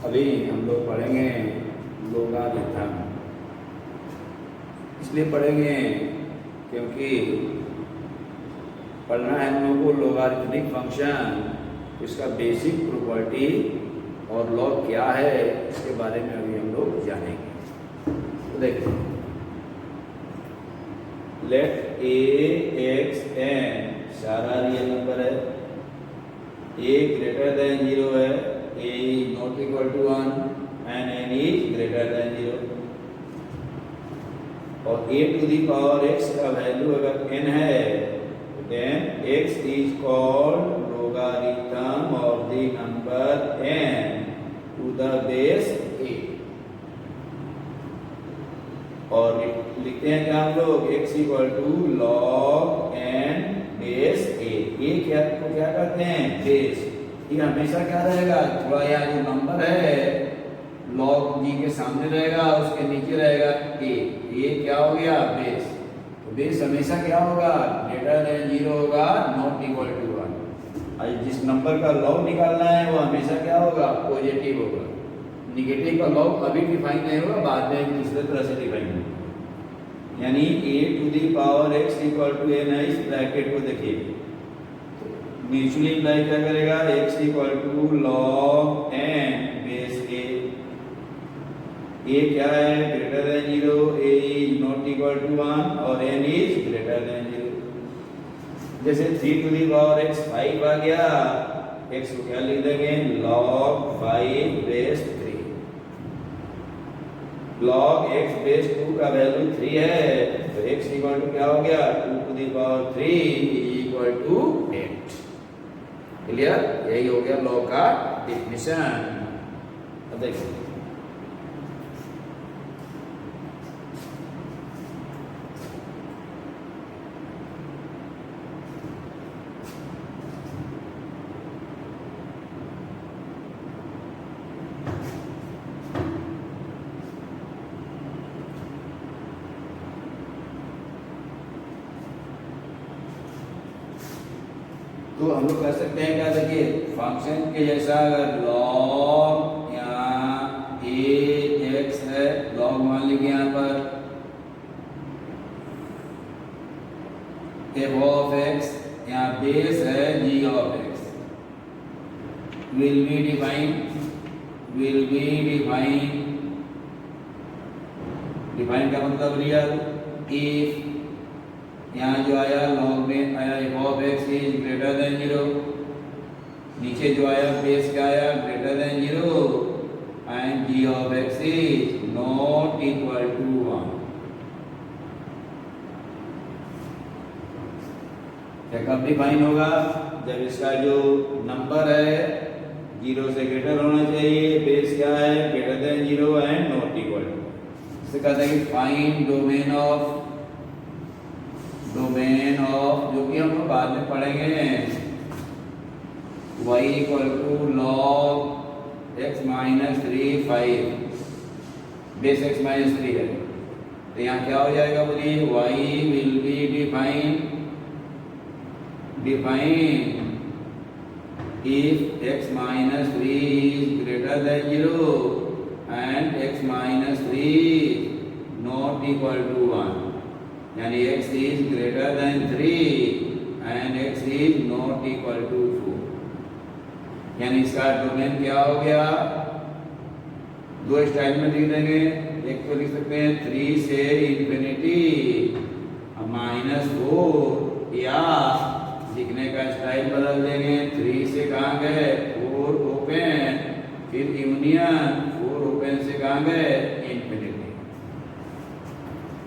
अभी हम लोग पढ़ेंगे लोगारिथम। इसलिए पढ़ेंगे क्योंकि पढ़ना है हम लोग को लोगारिथमिक फंक्शन, इसका बेसिक प्रॉपर्टी और लॉग क्या है इसके बारे में अभी हम लोग जानेंगे। तो देखिए, लेट ए एक्स एन सारा रियल नंबर है, ए ग्रेटर देन 0 है, a is not equal to 1 and n is greater than 0। और a to the power x का वैल्यू अगर n है then x is called logarithm of the number n to the base a। और लिखते हैं क्या हम लोग, x equal to log n base a। ये क्या करते हैं, बेस। ये हमेशा क्या रहेगा, थोड़ा यहाँ जो नंबर है log g के सामने रहेगा, उसके नीचे रहेगा a। ये क्या हो गया, बेस। तो बेस हमेशा क्या होगा, ग्रेटर देन 0 होगा, नॉट इक्वल टू 1। और जिस नंबर का लॉग निकालना है वो हमेशा क्या होगा, पॉजिटिव होगा। निगेटिव का लॉग अभी डिफाइन नहीं होगा, बाद में दूसरे तरह से डिफाइन होगा। यानी a to the power x equal to n है। इस ब्रैकेट को देखिए, म्यूचुअली इंप्लाई क्या करेगा, x equal to log n base a। a क्या है, greater than 0, a is not equal to 1 और n इज ग्रेटर देन 0। जैसे 3 टू दी पावर x 5 आ गया, x को क्या लिख देंगे, log 5 base 3। log x base 2 का वैल्यू 3 है, तो x इक्वल टू क्या हो गया, 2 to the power 3 equal to 8। Clear, यही हो गया लॉग का डेफिनेशन। अब देखिए, तो हम लोग कर सकते हैं क्या, देखिए फंक्शन के जैसा अगर लॉग यहाँ ए एक्स है, लॉग मान लीजिए यहाँ पर एफ ऑफ एक्स, यहाँ बेस है g of x, will be define का मतलब रियल। इफ यहाँ जो आया लॉग में आया F of x is greater than 0, नीचे जो आया बेस क्या आया, greater than 0 and G of x is not equal to 1। कब डिफाइन होगा, जब इसका जो नंबर है 0 से ग्रेटर होना चाहिए, बेस क्या है, greater than 0 and not equal to. इसे कहते हैं कि फाइंड डोमेन ऑफ जो कि हम लोग बाद में पढ़ेंगे, y equal to log x minus 3 5 base x minus 3 है। तो यहाँ क्या हो जाएगा, बोलिए y will be define if x minus 3 is greater than 0 and x minus 3 not equal to 1। यानी x is greater than 3 and x is not equal to 4। यानी इसका डोमेन क्या हो गया, दो स्टाइल में लिख देंगे। एक तो लिख सकते हैं 3 से इंफिनिटी -4, या लिखने का स्टाइल बदल देंगे, 3 से कहाँ गए 4 ओपन, फिर यूनियन 4 ओपन से कहाँ गए इंफिनिटी।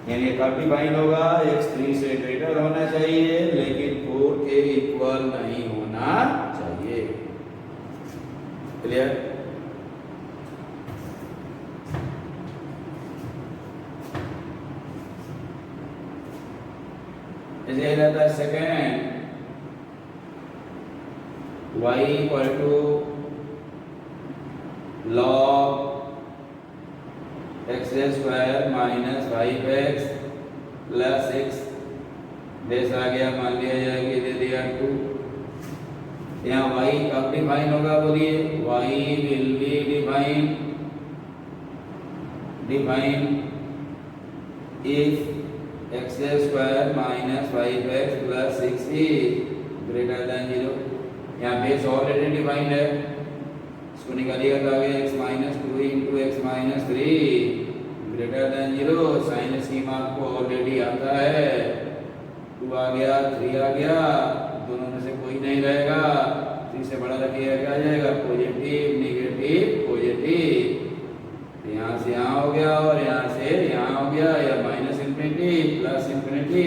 यानी कब डिफाइन होगा, x 3 से ग्रेटर होना चाहिए लेकिन 4 के इक्वल नहीं होना चाहिए। क्लियर, जैसे रहता है second y equal to log x square minus 5x plus 6 base आ गया, मान लिया जाए कि दे दिया 2 यहाँ y कब डिफाइन होगा बोलिए, y will be define if x square minus 5x plus 6 is greater than 0। यहाँ बेस ऑलरेडी डिफाइंड है, इसको निकालिएगा तो आगे x minus 2 into x minus 3 greater than 0। Sign scheme आपको ऑलरेडी आता है, 2 आ गया 3 आ गया, दोनों में से कोई नहीं रहेगा, 3 से बड़ा रखिएगा क्या आ जाएगा, पॉजिटिव नेगेटिव पॉजिटिव। यहाँ से यहाँ हो गया और यहाँ से यहाँ हो गया, या माइनस इंफिनिटी प्लस इंफिनिटी।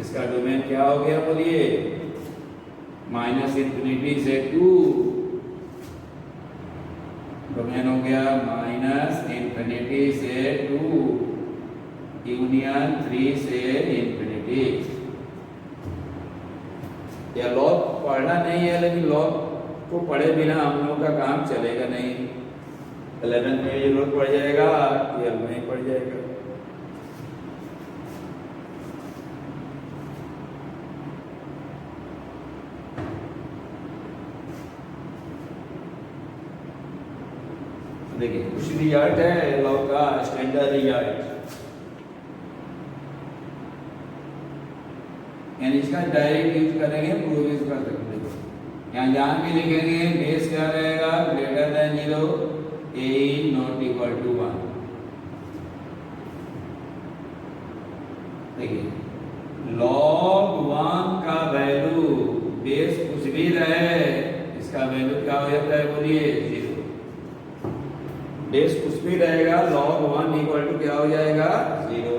इसका डोमेन क्या हो गया बोलिए, माइनस इंफिनिटी से 2, डोमेन हो गया माइनस इंफिनिटी से 2 यूनियन 3 से इंफिनिटी। या लॉग पढ़ना नहीं है, लेकिन लॉग को पढ़े बिना हम लोग का काम चलेगा नहीं। 11 में जरूरत पड़ जाएगा, 12 में पड़ जाएगा। देखिए कुछ रिजल्ट है लॉग का, स्टैंडर्ड रिजल्ट, यानी इसका डायरेक्ट यूज करेंगे, प्रूव यूज कर सकते हैं। यहाँ जहाँ भी लिखेंगे बेस क्या रहेगा, greater than 0, a not equal to 1। देखिए log 1 का वैल्यू बेस कुछ भी रहे, इसका वैल्यू क्या हो जाता है बोलिए, 0। बेस कुछ भी रहेगा, log 1 इक्वल टू क्या हो जाएगा, 0।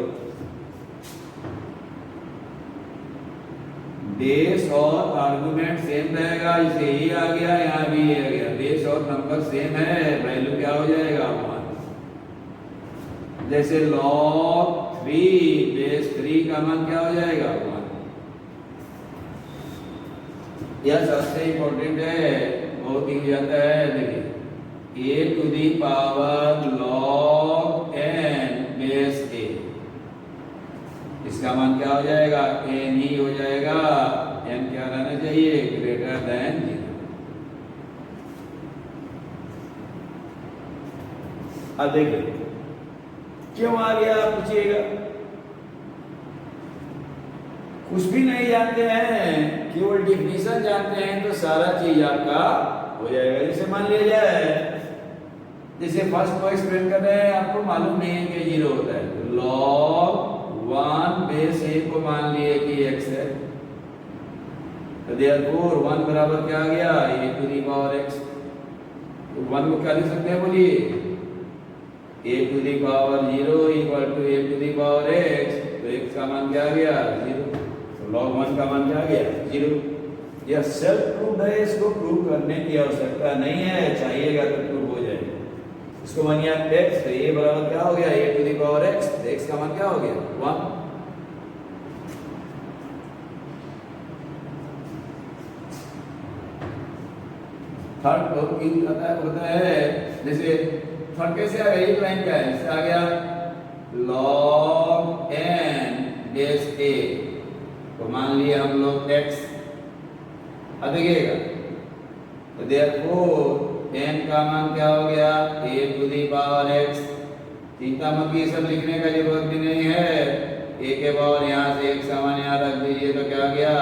बेस और आर्गुमेंट सेम रहेगा, इसे ही आ गया यहाँ भी आ गया, बेस और नंबर सेम है, वैल्यू क्या हो जाएगा, 1। जैसे log 3 बेस 3 का मान क्या हो जाएगा, 1। यह सबसे इंपॉर्टेंट है, बहुत ही जाता है। देखिए a to the power log n base a, इसका मान क्या हो जाएगा, n ही हो जाएगा, n क्या रहना चाहिए, ग्रेटर देन 0। अब देखिए क्यों आ गया पूछिएगा, कुछ भी नहीं जानते हैं, केवल डिफिनीशन जानते हैं तो सारा चीज आपका हो जाएगा। जैसे मान लिया जाए, जैसे फर्स्ट को एक्सप्लेन कर रहे हैं, आपको मालूम नहीं है कि 0 होता है, तो log 1 बेस a को मान लिए कि x है, तो देयरफॉर 1 बराबर क्या आ गया, a to the power x। तो 1 को क्या लिख सकते हैं बोलिए, a to the power 0 equal to a to the power x, तो x का मान क्या आ गया, 0। तो log 1 का मान क्या आ गया, 0। यह सेल्फ प्रूव है, इसको प्रूव करने की आवश्यकता नहीं है, चाहिएगा तो प्रूव हो जाएगा। इसको मानिए x, तो a बराबर क्या हो गया, a to the power x, तो x का मान क्या हो गया, 1। थर्ड होता है, जैसे थर्ड कैसे आ गया, एक लाइन का है, इससे आ गया log n बेस a, तो मान लिए हम लोग x। अब देखिएगा, तो देयरफॉर n का मान क्या हो गया, a to the power x। चिंता मत कीजिए, सब लिखने का जरूरत भी नहीं है, a के पावर यहाँ से x का मान यहाँ रख दीजिए, तो क्या गया,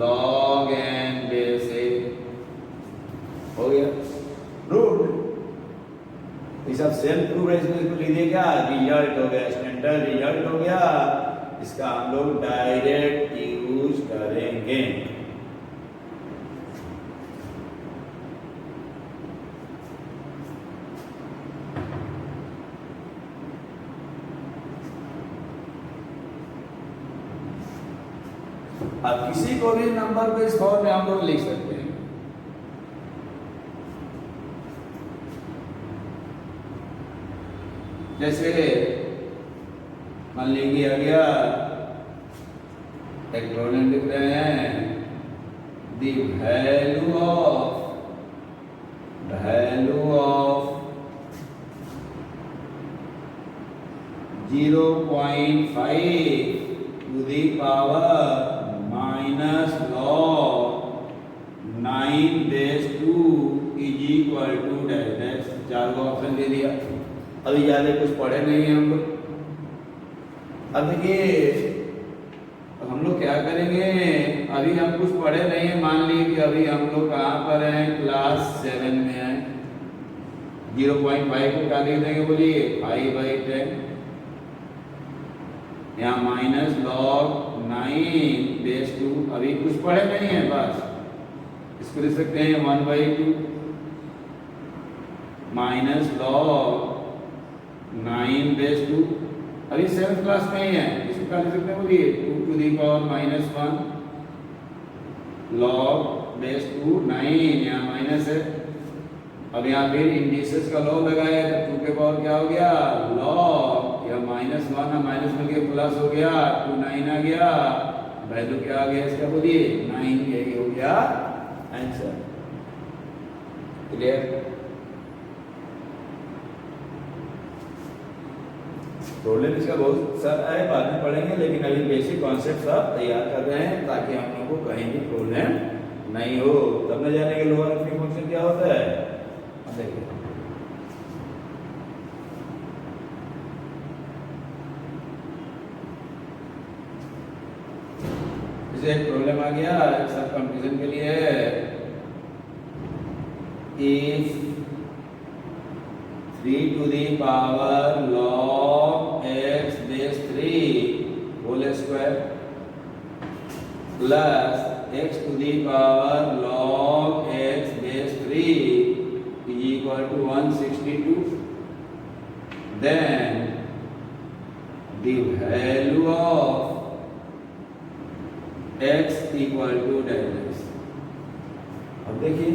log n बेस a हो गया। प्रूव्ड, ये सब सेल्फ प्रूव है, इसमें लिख दिए क्या, रिजल्ट हो गया, स्टैंडर्ड रिजल्ट हो गया। इसका हम लोग डायरेक्ट यूज करेंगे। अब किसी को भी नंबर को इस फॉर्म में हम लोग लिख सकते हैं। जैसे मान लीजिए आ गया, एक प्रॉब्लम लिख रहे हैं, the value of 0.5 to the power minus log 9 base 2 is equal to dash. 4 को ऑप्शन दे दिया। अभी ज़्यादा कुछ पढ़े नहीं है हम लोग। अब देखिए हम लोग क्या करेंगे, अभी हम कुछ पढ़े नहीं है। मान लीजिए कि अभी हम लोग कहाँ पर हैं, क्लास 7 में हैं। 0.5 को क्या लिख देंगे बोलिए, 5/10। यहाँ माइनस लॉग 9 बेस 2। अभी कुछ पढ़े नहीं है, बस इसको लिख सकते हैं 1/2 माइनस लॉग 9 बेस 2। अभी 7th क्लास में ही है, इसको क्या लिख सकते हैं बोलिए, 2 to the power -1 log base 2 9। यहाँ माइनस है। अब यहाँ फिर इंडिसेस का लॉग लगाया तो 2 के पावर क्या हो गया, लॉग, या -1 और माइनस मिल के प्लस हो गया, 2 9 आ गया। वैल्यू क्या आ गया इसका बोलिए, 9। यही हो गया आंसर। क्लियर? प्रॉब्लम इसका बहुत सारा है, बाद में पढ़ेंगे, लेकिन अभी बेसिक कॉन्सेप्ट सब तैयार कर रहे हैं ताकि हम लोग को कहीं भी प्रॉब्लम नहीं हो। तब न जाने के लोअर अरिथमेटिक फंक्शन क्या होता है। अब देखिए जैसे एक प्रॉब्लम आ गया, सब कंफ्यूजन के लिए है। If 3 to the power log x base 3 whole square plus x to the power log x base 3 is equal to 162, then the value of x equal to dash। अब देखिए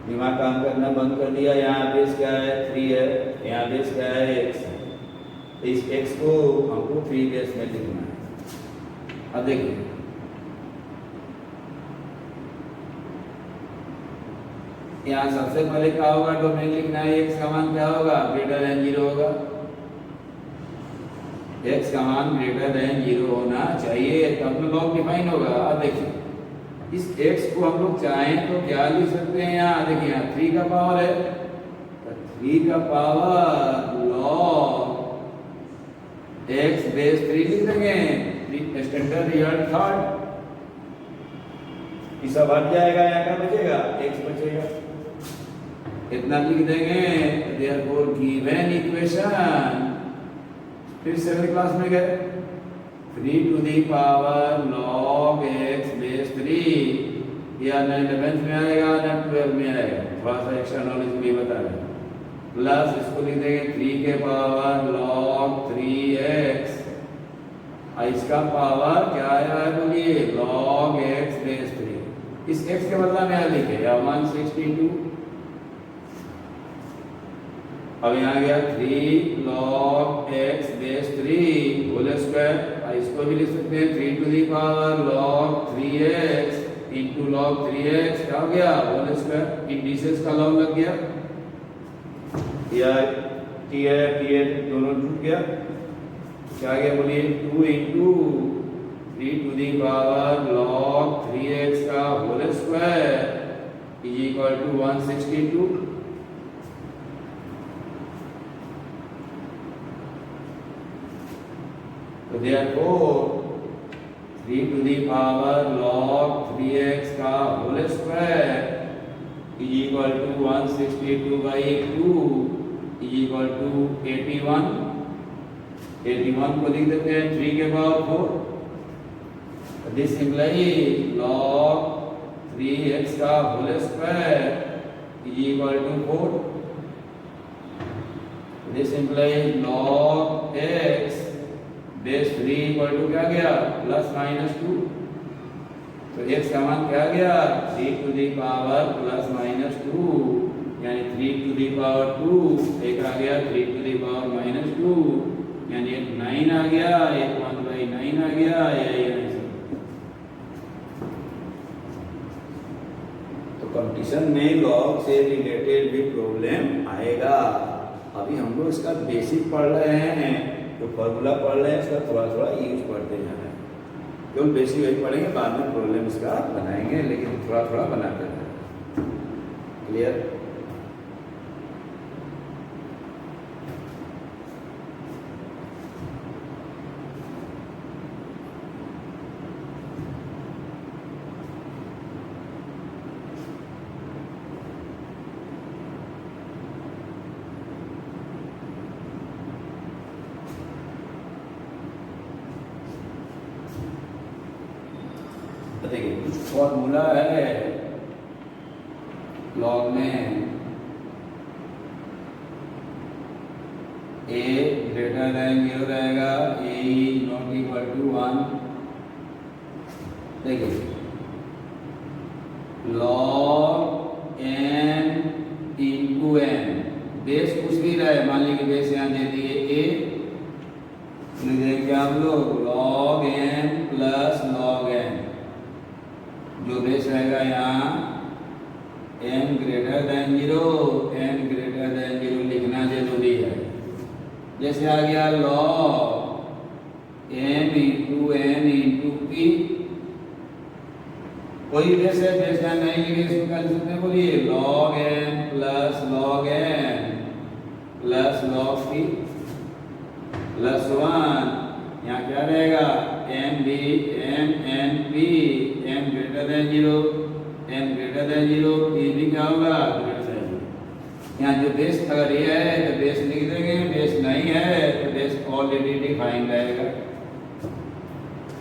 दिमाग काम करना बंद कर दिया। यहाँ बेस क्या है, 3 है। यहाँ बेस क्या है, x है। तो इस x को हमको 3 बेस में लिखना है। अब देखिए यहाँ सबसे पहले क्या होगा, डोमेन लिखना है। x का मान क्या होगा, ग्रेटर देन 0 होगा। x का मान ग्रेटर देन 0 होना चाहिए, तब तो लॉग डिफाइन होगा। अब देखिए इस x को हम लोग चाहें तो क्या लिख सकते हैं, यहाँ देखिए यहाँ 3 का पावर है, तो 3 का पावर लॉग x बेस 3 लिख देंगे। स्टैंडर्ड रियल थर्ड ये सब हट जाएगा, यहाँ क्या बचेगा, x बचेगा। इतना लिख देंगे। देयरफॉर गिवन इक्वेशन, फिर 7th क्लास में गए, 3 to the power log x base 3, या ना 11th में आएगा ना 12th में आएगा, थोड़ा सा एक्स्ट्रा नॉलेज भी बता रहे हैं। प्लस इसको लिख देंगे 3 के पावर log 3x, और इसका पावर क्या आया है बोलिए, log x base 3। इस x के बदला में लिखे या 162। अब यहाँ गया 3 log x base 3 whole square, इसको भी लिख सकते हैं 3 to the power log 3x into log 3x क्या हो गया, होल स्क्वायर। इंडिसेस का लॉग लग गया, या t है दोनों जुड़ गया, क्या आ गया बोलिए, 2 into 3 to the power log 3x का whole square is equal to 162। तो therefore 3 to the power log 3x का whole square is equal to 162/2 is equal to 81। 81 को लिख देते हैं 3 के power 4। This implies log 3x का whole square is equal to 4। This implies log x base 3 equal to क्या गया, +-2। तो x का मान क्या गया, 3 to the power +-2, यानी 3 to the power 2, एक आ गया 3 to the power -2, यानी एक 9 आ गया, एक 1/9 आ गया। यही आंसर। तो कंपटीशन में लॉग से रिलेटेड भी प्रॉब्लम आएगा। अभी हम लोग इसका बेसिक पढ़ रहे हैं, तो फॉर्मूला पढ़ रहे हैं, इसका थोड़ा थोड़ा यूज पढ़ते जाना है। केवल बेसिक वही पढ़ेंगे, बाद में प्रॉब्लम इसका बनाएंगे, लेकिन थोड़ा थोड़ा बनाते हैं। क्लियर? देखिए कुछ फॉर्मूला है लॉग में, a ग्रेटर देन 0 रहेगा, a is not equal to 1। देखिए log n into n, base कुछ भी रहे, मान लीजिए बेस यहाँ दे दिए a, लिख देंगे हम लोग log n plus log n, जो बेस रहेगा यहाँ n greater than 0, n greater than 0 लिखना जरूरी है। जैसे आ गया log m into n into p, कोई बेस है, बेस यहाँ नहीं लिखे, इसको क्या लिख सकते हैं, बोलिए log m plus log n plus log p plus 1, यहाँ क्या रहेगा m b m n p, m greater than 0, n greater than 0, p भी क्या होगा ग्रेटर देन 0। यहाँ जो बेस अगर ये है तो बेस लिख देंगे, बेस नहीं है तो बेस ऑलरेडी डिफाइंड रहेगा।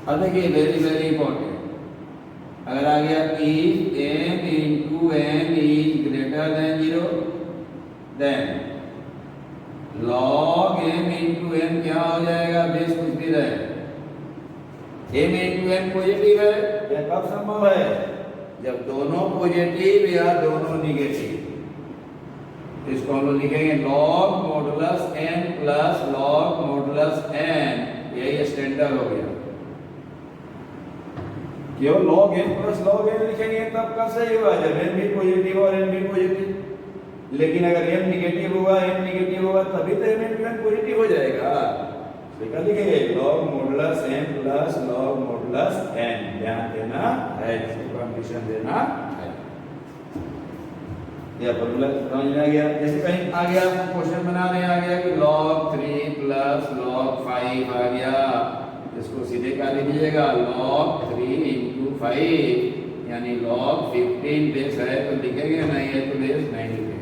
अब देखिए वेरी वेरी इंपॉर्टेंट, अगर आ गया if m into n is greater than 0, then log m into n क्या हो जाएगा, बेस कुछ भी रहे, m इंटू n पॉजिटिव है, यह कब संभव है, जब दोनों पॉजिटिव या दोनों निगेटिव। इसको हम लोग लिखेंगे log modulus n plus log modulus n, यही स्टैंडर्ड हो गया। केवल log n plus log n लिखेंगे तब कब सही होगा, जब n भी पॉजिटिव और n भी पॉजिटिव। लेकिन अगर m निगेटिव होगा तभी तो m इंटू n पॉजिटिव हो जाएगा। क्या लिखेंगे log modulus n plus log modulus n, ध्यान देना है, कंडीशन देना है। यह फॉर्मूला समझ में आ गया। जैसे कहीं आ गया क्वेश्चन बना रहे हैं, आ गया कि log 3 प्लस log 5 आ गया, इसको सीधे क्या लीजिएगा log 3 इंटू 5, यानी log 15 बेस है तो लिखेंगे, नहीं है तो बेस नहीं लिखेंगे।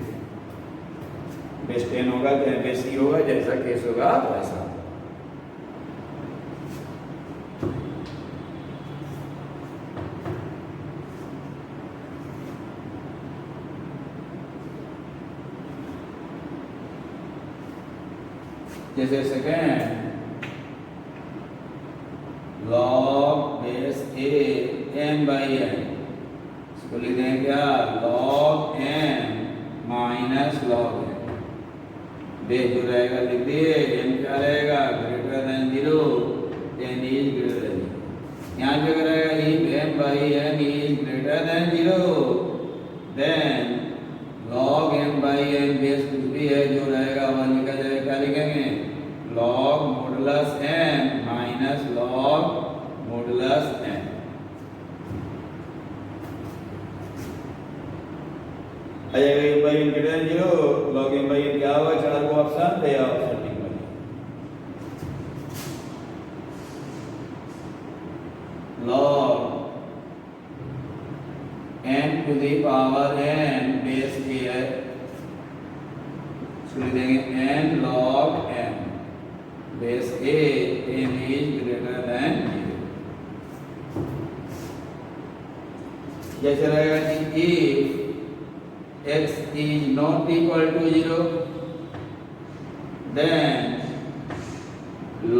बेस 10 होगा तो बेस ही होगा, जैसा केस होगा वैसा। जैसे second log base a m by n, इसको लिख देंगे क्या log m minus log n, base जो रहेगा लिख दिए, m क्या रहेगा greater than 0, n is greater than 0। यहाँ पे रहेगा if m by n is greater than 0, then log m by n base कुछ भी है जो रहेगा वह लिखा जाएगा, क्या लिखेंगे log modulus m minus log modulus n। आ जाएगा m by n greater than 0, log m by n क्या होगा, चार को ऑप्शन तो यह ऑप्शन ठीक बनेगा। Log n to the power n base की है, इसको लिख देंगे n log m base a, n is greater than 0। जैसे रहेगा कि if x is not equal to 0, then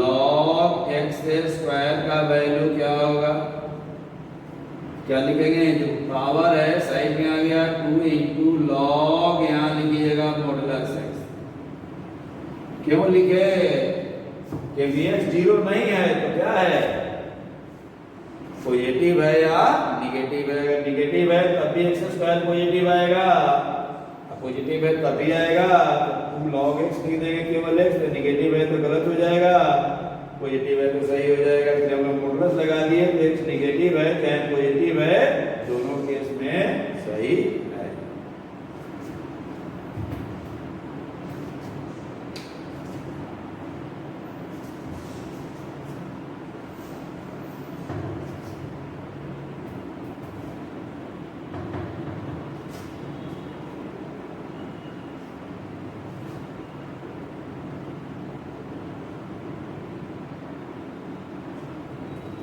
log x square का वैल्यू क्या होगा, क्या लिखेंगे, जो पावर है साइड में आ गया 2 इंटू लॉग, यहाँ लिखिएगा मॉडुलस x। क्यों लिखे कि vx 0 नहीं है तो क्या है, पॉजिटिव है या निगेटिव है। अगर निगेटिव है तब भी x स्क्वायर पॉजिटिव आएगा, पॉजिटिव है तब भी आएगा। तो 2 log x लिख देंगे केवल x, तो निगेटिव है तो गलत हो जाएगा, पॉजिटिव है तो सही हो जाएगा। जब हम मॉडुलस लगा दिए तो x नेगेटिव है, tan पॉजिटिव है, दोनों केस में सही है।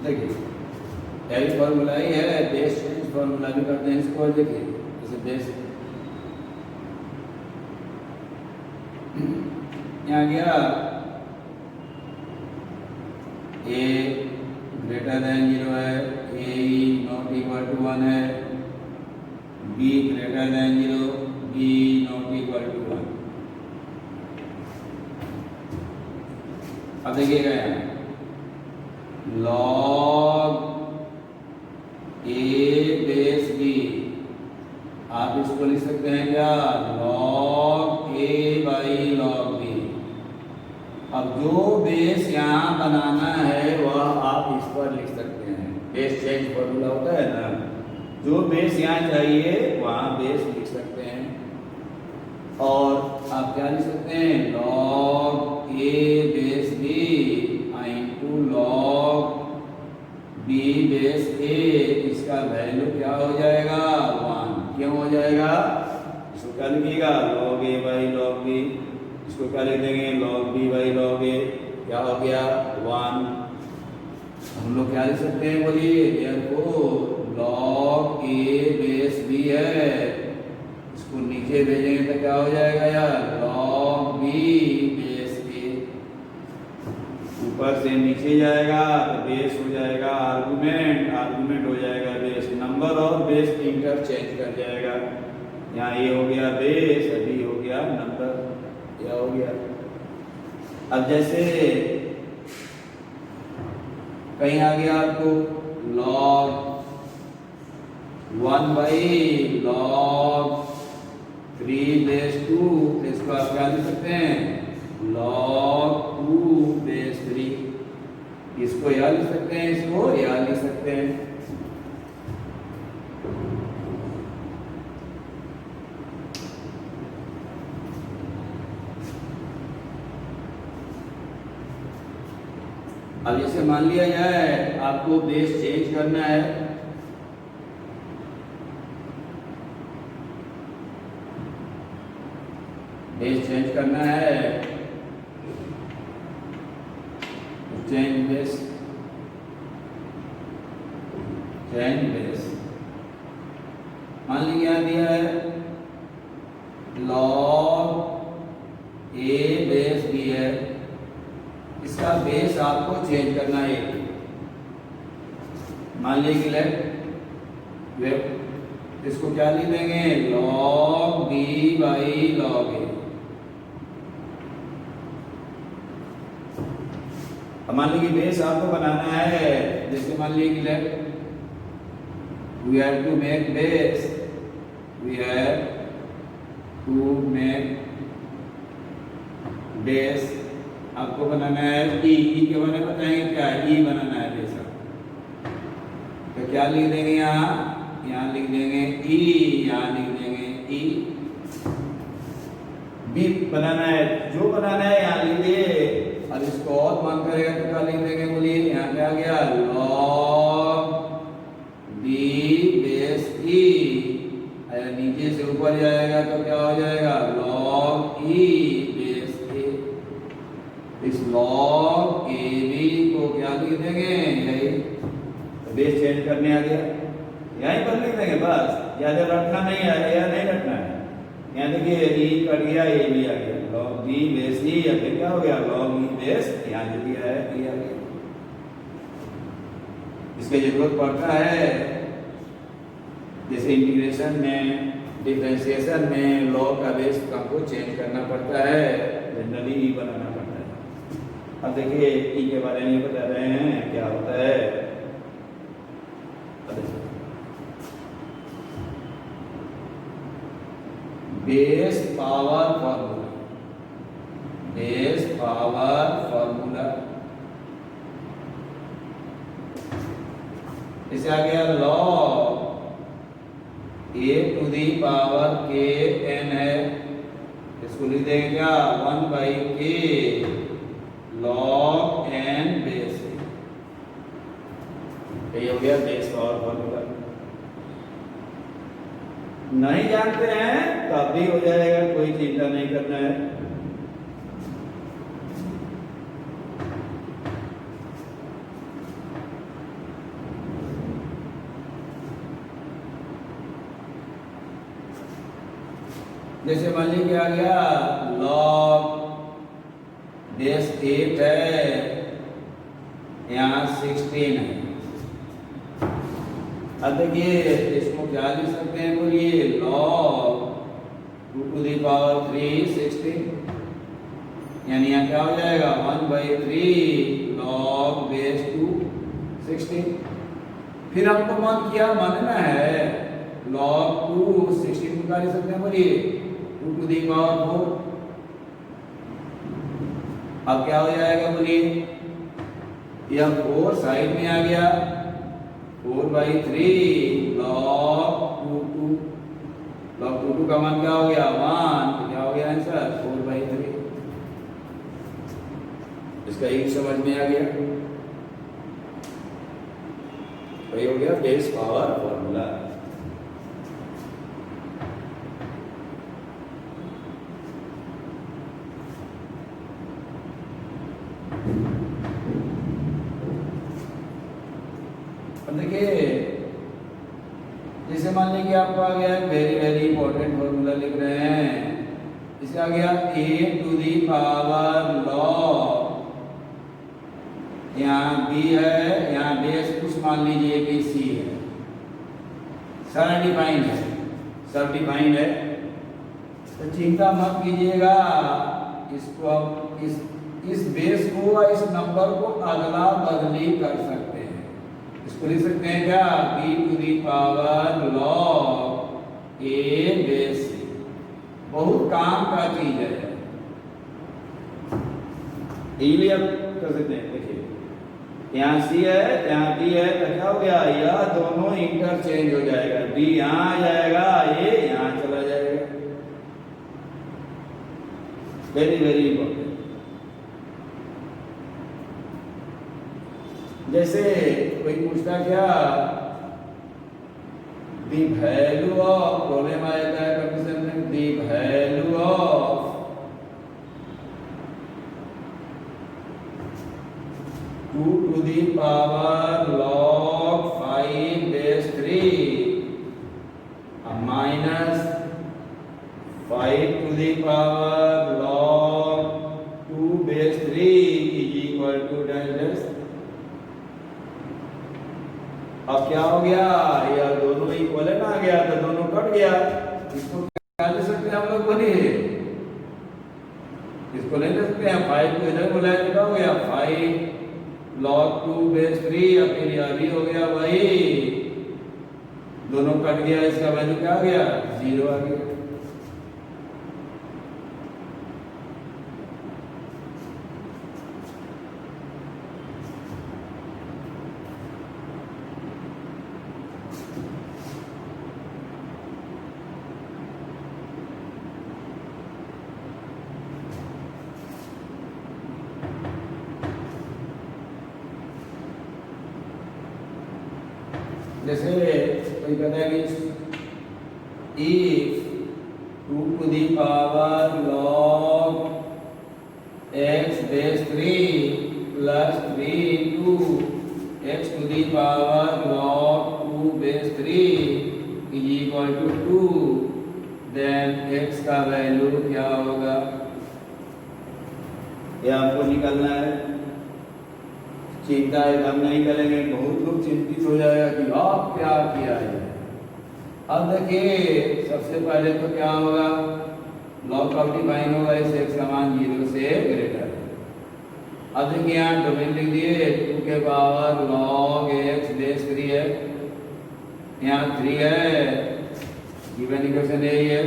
देखिए एल फॉर्मूला ही है, बेस चेंज फॉर्मूला भी करते हैं इसको। देखिए जैसे बेस यहाँ गया a ग्रेटर देन 0 है, a नॉट इक्वल टू 1 है, b greater than 0, b not equal to 1। अब देखिएगा यहाँ log a बेस b, आप इसको लिख सकते हैं क्या, log a by log b। अब जो बेस यहाँ बनाना है वह आप इस पर लिख सकते हैं, बेस चेंज फॉर्मूला होता है ना, जो बेस यहाँ चाहिए वहाँ बेस लिख सकते हैं। और आप क्या लिख सकते हैं, log a base b into log b base a, इसका वैल्यू क्या हो जाएगा, 1। क्यों हो जाएगा, इसको क्या लिखिएगा, log a by log b, इसको क्या लिख देंगे, log b by log a, क्या हो गया 1। हम लोग क्या लिख सकते हैं, बोलिए, therefore log a base b है, इसको नीचे भेजेंगे तो क्या हो जाएगा यार, log b बेस a, ऊपर से नीचे जाएगा तो बेस हो जाएगा आर्गुमेंट, आर्गुमेंट हो जाएगा बेस, नंबर और बेस इंटरचेंज कर जाएगा। यहाँ ये हो गया बेस, अभी हो गया नंबर, क्या हो गया। अब जैसे कहीं आ गया आपको log 1 बाई log 3 बेस 2, इसको आप क्या लिख सकते हैं, log 2 बेस 3, इसको यह लिख सकते हैं, इसको यह लिख सकते हैं। अब जैसे मान लिया जाए आपको बेस चेंज करना है, बेस चेंज करना है, चेंज बेस, चेंज बेस, मान लिया दिया है log a बेस b है, इसका बेस आपको चेंज करना है। मान लीजिए कि लेफ्ट, इसको क्या लिख देंगे, log b by log a। अब मान लीजिए बेस आपको बनाना है, जैसे मान लीजिए कि left, we have to make base, we have to make base, आपको बनाना है e, e के बारे में बताएंगे क्या, e बनाना है बेस, तो क्या लिख देंगे यहाँ, यहाँ लिख देंगे e, यहाँ लिख देंगे e, b बनाना है, जो बनाना है यहाँ लिख दिए। अब इसको और मान करेगा तो क्या लिख देंगे, बोलिए, यहाँ क्या आ गया, log b बेस e, अगर नीचे से ऊपर जाएगा तो क्या हो जाएगा, log e बेस a। इस log a b को क्या लिख देंगे, यही बेस चेंज करने आ गया, यहीं पर लिख देंगे बस, ज्यादा रटना नहीं है, या नहीं रटना है। यहाँ देखिए e कट गया, a भी आ गया, log b बेस e, या फिर क्या हो गया, log e बेस, यहाँ जो दिया है e आ गया। इसकी जरूरत पड़ता है जैसे इंटीग्रेशन में, डिफरेंशिएशन में log का बेस आपको चेंज करना पड़ता है, जनरली e बनाना पड़ता है। अब देखिए e के बारे में बता रहे हैं क्या होता है। Base power formula, base power formula, इसे आ गया log a to the power k n है, इसको लिख देंगे क्या 1/k log n base a। ये हो गया बेस पावर फॉर्मूला। नहीं जानते हैं तब भी हो जाएगा, कोई चिंता नहीं करना है। जैसे मान लीजिए क्या आ गया log बेस 8 है, यहाँ 16 है। अब देखिए इसको क्या लिख सकते हैं, बोलिए log 2 टू दी पावर 3 16, यानी यहाँ क्या हो जाएगा 1/3 log बेस 2 16। फिर हमको मन किया मानना है log 2 16 को क्या लिख सकते हैं, बोलिए 2 टू दी पावर 4। अब क्या हो जाएगा बोलिए, यह 4 साइड में आ गया 4/3 log 2 log 2 का मान क्या हो गया 1, तो क्या हो गया आंसर 4/3। इसका एक समझ में आ गया, तो ये हो गया बेस पावर फॉर्मूला। देखिए जैसे मान लीजिए आपको आ गया वेरी वेरी इंपॉर्टेंट फॉर्मूला लिख रहे हैं, इसे आ गया a to the power log, यहाँ b है, यहाँ बेस कुछ मान लीजिए कि c है, सारा डिफाइंड है, सब डिफाइंड है, तो चिंता मत कीजिएगा। इसको अब इस बेस को और इस नंबर को अदला बदली कर सकते हैं। इसको लिख सकते हैं क्या b to the power log a base c, बहुत काम का चीज है, इसीलिए आप कर सकते हैं। देखिए यहाँ c है यहाँ b है, तो क्या हो गया यह दोनों इंटरचेंज हो जाएगा, b यहाँ आ जाएगा a यहाँ चला जाएगा। Very very important. जैसे कोई पूछता क्या दी वैल्यू ऑफ, प्रॉब्लम आ जाता है कंडीशन में, the value of two to the power log 5 base 3 minus 5 to the power log 2 base 3 is equal to dash. अब क्या हो गया, यह दोनों इक्वलेंट आ गया तो दोनों कट गया। इसको क्या ले सकते हैं हम लोग, बोलिए इसको ले सकते हैं 5 को इधर बुलाया तो क्या हो गया 5 log 2 बेस 3, और फिर यह भी हो गया वही, दोनों कट गया, इसका वैल्यू क्या आ गया 0 आ गया। जैसे कोई कहता है कि if 2 to the power log x base 3 plus 3 into x to the power log 2 base 3 is equal to 2, then x का वैल्यू क्या होगा, ये आपको निकालना है। चिंता हम नहीं करेंगे, बहुत लोग चिंतित हो जाएगा कि आप क्या किया है। अब देखिए सबसे पहले तो क्या होगा, लॉग ऑफ डिफाइन होगा इस x का मान 0 से ग्रेटर है। अब देखिए यहाँ डोमेन लिख दिए 2 के पावर log x बेस 3 है, यहाँ 3 है, गिवन इक्वेशन यही है।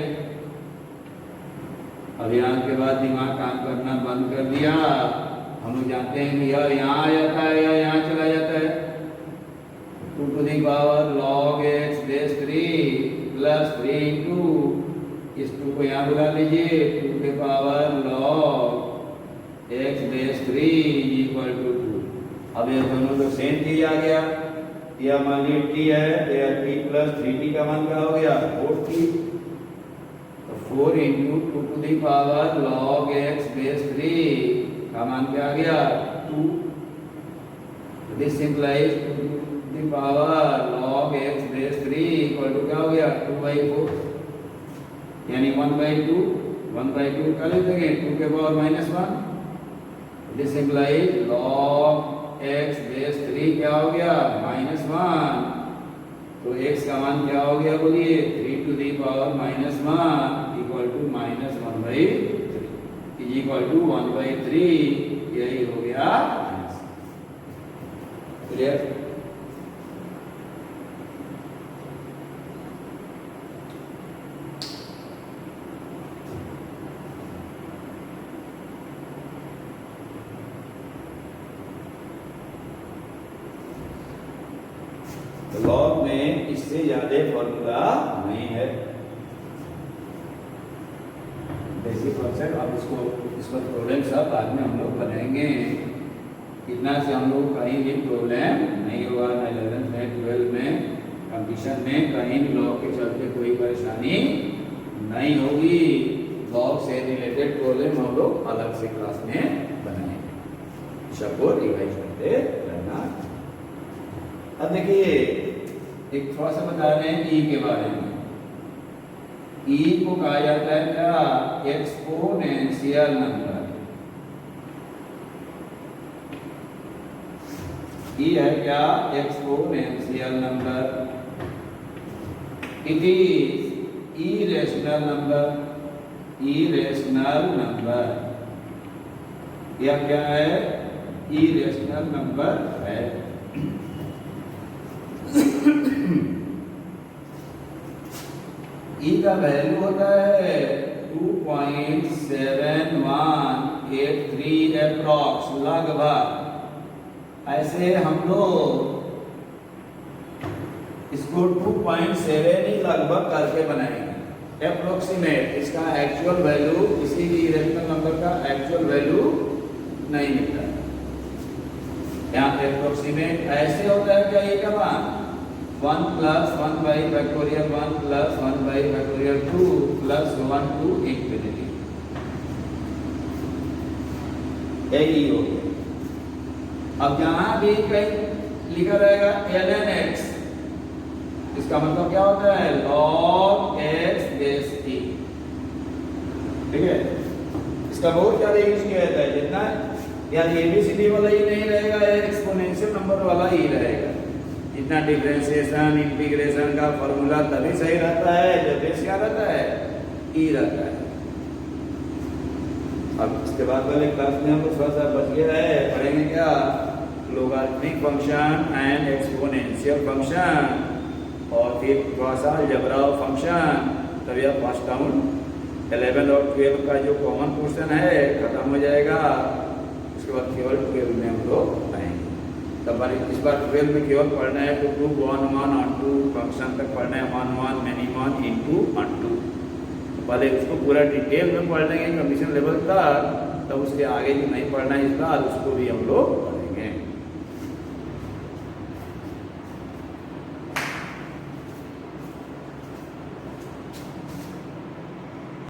अब यहाँ के बाद दिमाग काम करना बंद कर दिया, हम लोग जानते हैं कि यह यहाँ आ जाता है या यहाँ चला जाता है, 2 to the power log x base 3 plus 3 into इस 2 को यहाँ बुला लीजिए 2 के power log x base 3 equal to 2। अब ये दोनों तो सेम चीज आ गया। यह मान लीजिए t है तो यह t प्लस 3t का मान क्या हो गया 4t। तो 4 into 2 to the power log x base 3 का मान क्या आ गया 2। This simplifies 2 to the power log x base 3 equal to क्या हो गया 2/4 यानी 1/2 1/2 कर लेंगे 2 के power -1। This सिंपलाइज log x base 3 क्या हो गया -1। तो x का मान क्या हो गया बोलिए 3 to the power -1 equal to -1/3 is equal to 1/3। यही हो गया क्लियर। लॉग में इससे ज्यादा फॉर्मूला नहीं है। बेसिक कॉन्सेप्ट अब इसको प्रॉब्लम सब बाद में हम लोग बनाएंगे। इतना से हम लोग कहीं भी प्रॉब्लम नहीं होगा ना 11th में 12 में कंडीशन में कहीं भी लॉग के चलते कोई परेशानी नहीं होगी। लॉग से रिलेटेड प्रॉब्लम हम लोग अलग से क्लास में बनाएंगे। सबको रिवाइज करते रहना। अब देखिए एक थोड़ा सा बता रहे हैं ई के बारे में। ई को कहा जाता है क्या एक्सपोनेंशियल नंबर। ई है क्या exponential number. It is irrational number. Irrational number यह क्या है इरेशनल नंबर है। ई का वैल्यू होता है 2.7183 अप्रॉक्स लगभग। ऐसे हम लोग इसको 2.7 ही लगभग करके बनाएंगे अप्रोक्सीमेट। इसका एक्चुअल वैल्यू किसी भी इरेशनल नंबर का एक्चुअल वैल्यू नहीं मिलता। यहाँ अप्रोक्सीमेट ऐसे होता है क्या ये का मान 1 plus 1 by factorial 1 plus 1 by factorial 2 plus 1 to infinity. यही हो गया। अब जहां भी कहीं लिखा रहेगा ln x इसका मतलब क्या होता है log x बेस t। ठीक है इसका बहुत ज्यादा यूज किया जाता है। जितना यानी एबीसीडी वाला ही नहीं रहेगा एक्सपोनेंशियल नंबर वाला ही रहेगा। इतना डिफरेंशिएशन इंटीग्रेशन का फॉर्मूला तभी सही रहता है जब बेस क्या रहता है ई रहता है। अब इसके बाद वाले क्लास में हम थोड़ा सा बच गया है पढ़ेंगे क्या logarithmic function and exponential function और फिर थोड़ा सा अलजेब्रा फंक्शन। तब यह फर्स्ट टाउन 11 और 12 का जो कॉमन पोर्शन है खत्म हो जाएगा। उसके बाद केवल 12 में हम लोग आएंगे। तब इस बार 12 में केवल पढ़ना है तो 2 1 1 on 2 फंक्शन तक पढ़ना है 1 1 many 1 into on 2। पहले उसको पूरा डिटेल में पढ़ लेंगे कंडीशन लेवल तक। तब उसके आगे जो नहीं पढ़ना है इस बार उसको भी हम लोग